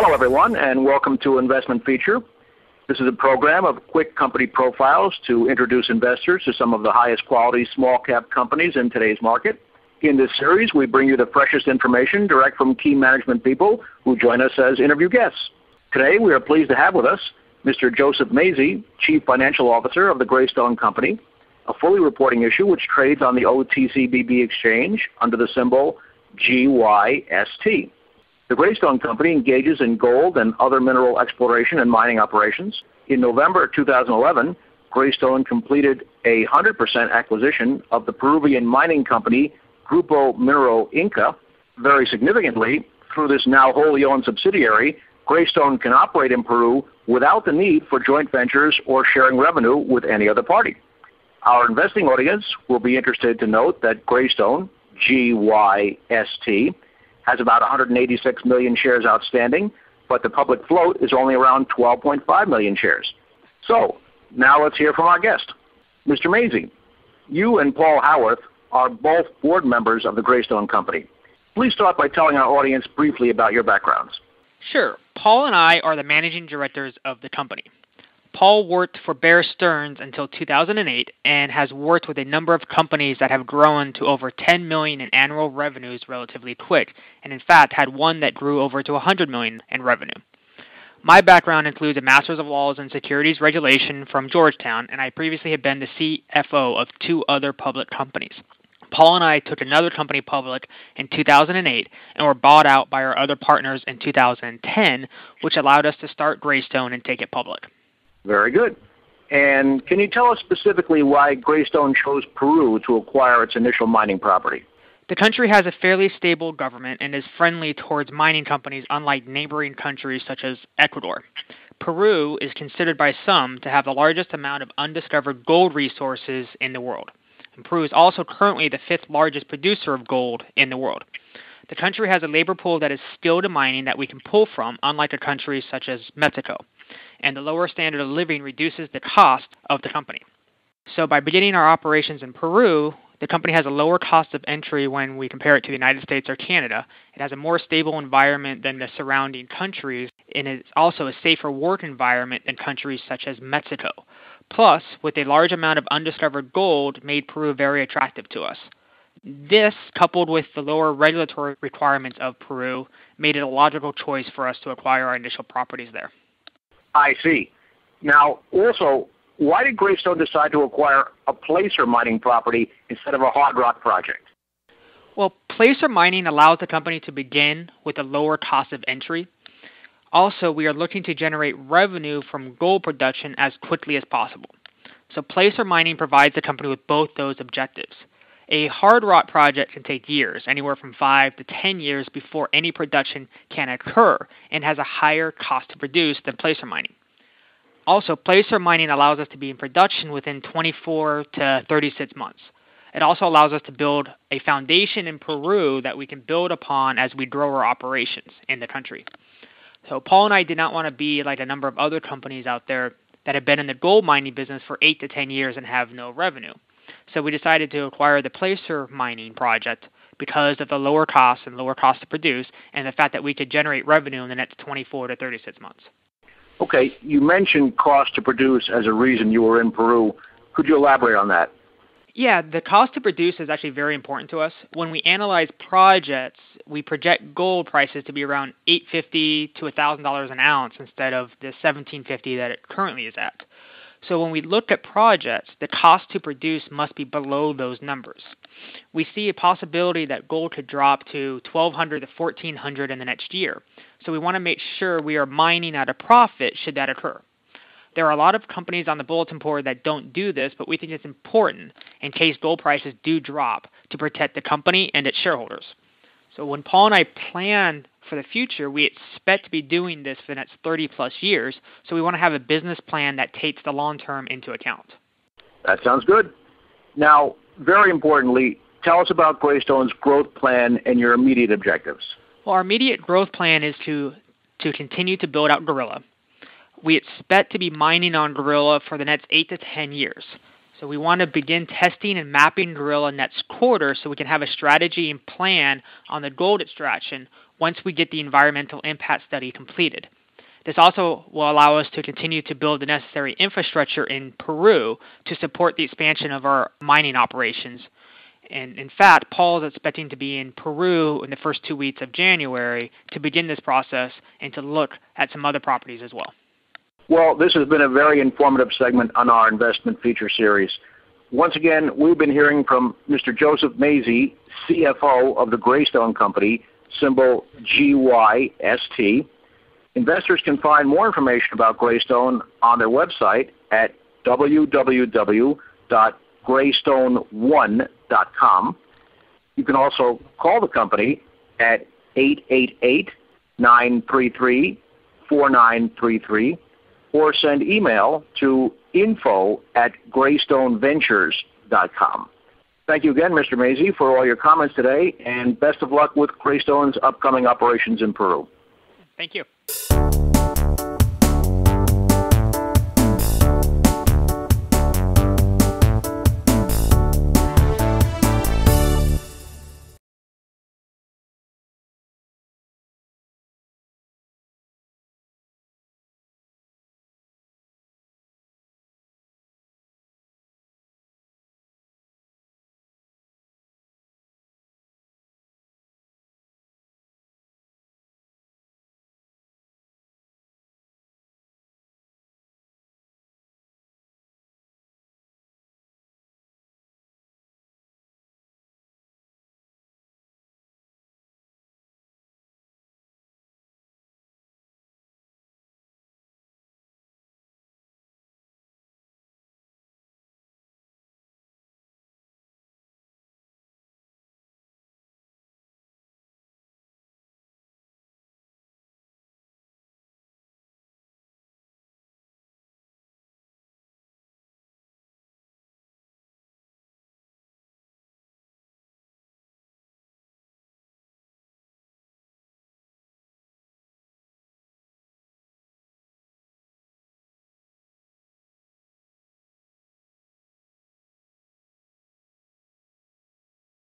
Hello, everyone, and welcome to Investment Feature. This is a program of quick company profiles to introduce investors to some of the highest quality small-cap companies in today's market. In this series, we bring you the freshest information direct from key management people who join us as interview guests. Today, we are pleased to have with us Mr. Joseph Mazie, Chief Financial Officer of the Graystone Company, a fully reporting issue which trades on the OTCBB exchange under the symbol GYST. The Graystone Company engages in gold and other mineral exploration and mining operations. In November 2011, Graystone completed a 100% acquisition of the Peruvian mining company Grupo Minero Inca. Very significantly, through this now wholly owned subsidiary, Graystone can operate in Peru without the need for joint ventures or sharing revenue with any other party. Our investing audience will be interested to note that Graystone, GYST, has about 186 million shares outstanding, but the public float is only around 12.5 million shares. So, now let's hear from our guest. Mr. Mazie, you and Paul Howarth are both board members of the Graystone Company. Please start by telling our audience briefly about your backgrounds. Sure. Paul and I are the managing directors of the company. Paul worked for Bear Stearns until 2008 and has worked with a number of companies that have grown to over $10 million in annual revenues relatively quick, and in fact had one that grew over to $100 million in revenue. My background includes a Master's of Laws in Securities Regulation from Georgetown, and I previously had been the CFO of two other public companies. Paul and I took another company public in 2008 and were bought out by our other partners in 2010, which allowed us to start Graystone and take it public. Very good. And can you tell us specifically why Graystone chose Peru to acquire its initial mining property? The country has a fairly stable government and is friendly towards mining companies, unlike neighboring countries such as Ecuador. Peru is considered by some to have the largest amount of undiscovered gold resources in the world. And Peru is also currently the fifth largest producer of gold in the world. The country has a labor pool that is skilled in mining that we can pull from, unlike a country such as Mexico. And the lower standard of living reduces the cost of the company. So by beginning our operations in Peru, the company has a lower cost of entry when we compare it to the United States or Canada. It has a more stable environment than the surrounding countries, and it's also a safer work environment than countries such as Mexico. Plus, with a large amount of undiscovered gold, made Peru very attractive to us. This, coupled with the lower regulatory requirements of Peru, made it a logical choice for us to acquire our initial properties there. I see. Now, also, why did Graystone decide to acquire a placer mining property instead of a hard rock project? Well, placer mining allows the company to begin with a lower cost of entry. Also, we are looking to generate revenue from gold production as quickly as possible. So placer mining provides the company with both those objectives. A hard rock project can take years, anywhere from 5 to 10 years before any production can occur, and has a higher cost to produce than placer mining. Also, placer mining allows us to be in production within 24 to 36 months. It also allows us to build a foundation in Peru that we can build upon as we grow our operations in the country. So Paul and I did not want to be like a number of other companies out there that have been in the gold mining business for 8 to 10 years and have no revenue. So we decided to acquire the placer mining project because of the lower cost and lower cost to produce and the fact that we could generate revenue in the next 24 to 36 months. Okay, you mentioned cost to produce as a reason you were in Peru. Could you elaborate on that? Yeah, the cost to produce is actually very important to us. When we analyze projects, we project gold prices to be around $850 to $1,000 an ounce instead of the $1,750 that it currently is at. So when we look at projects, the cost to produce must be below those numbers. We see a possibility that gold could drop to $1,200 to $1,400 in the next year. So we want to make sure we are mining at a profit should that occur. There are a lot of companies on the bulletin board that don't do this, but we think it's important in case gold prices do drop to protect the company and its shareholders. So when Paul and I plan for the future, we expect to be doing this for the next 30-plus years, so we want to have a business plan that takes the long term into account. That sounds good. Now, very importantly, tell us about Graystone's growth plan and your immediate objectives. Well, our immediate growth plan is to continue to build out Gorilla. We expect to be mining on Gorilla for the next 8 to 10 years. So we want to begin testing and mapping gorilla next quarter so we can have a strategy and plan on the gold extraction once we get the environmental impact study completed. This also will allow us to continue to build the necessary infrastructure in Peru to support the expansion of our mining operations. And in fact, Paul is expecting to be in Peru in the first 2 weeks of January to begin this process and to look at some other properties as well. Well, this has been a very informative segment on our investment feature series. Once again, we've been hearing from Mr. Joseph Mazie, CFO of the Graystone Company, symbol GYST. Investors can find more information about Graystone on their website at www.graystone1.com. You can also call the company at 888-933-4933 or send email to info@graystoneventures.com. Thank you again, Mr. Mazie, for all your comments today, and best of luck with Graystone's upcoming operations in Peru. Thank you.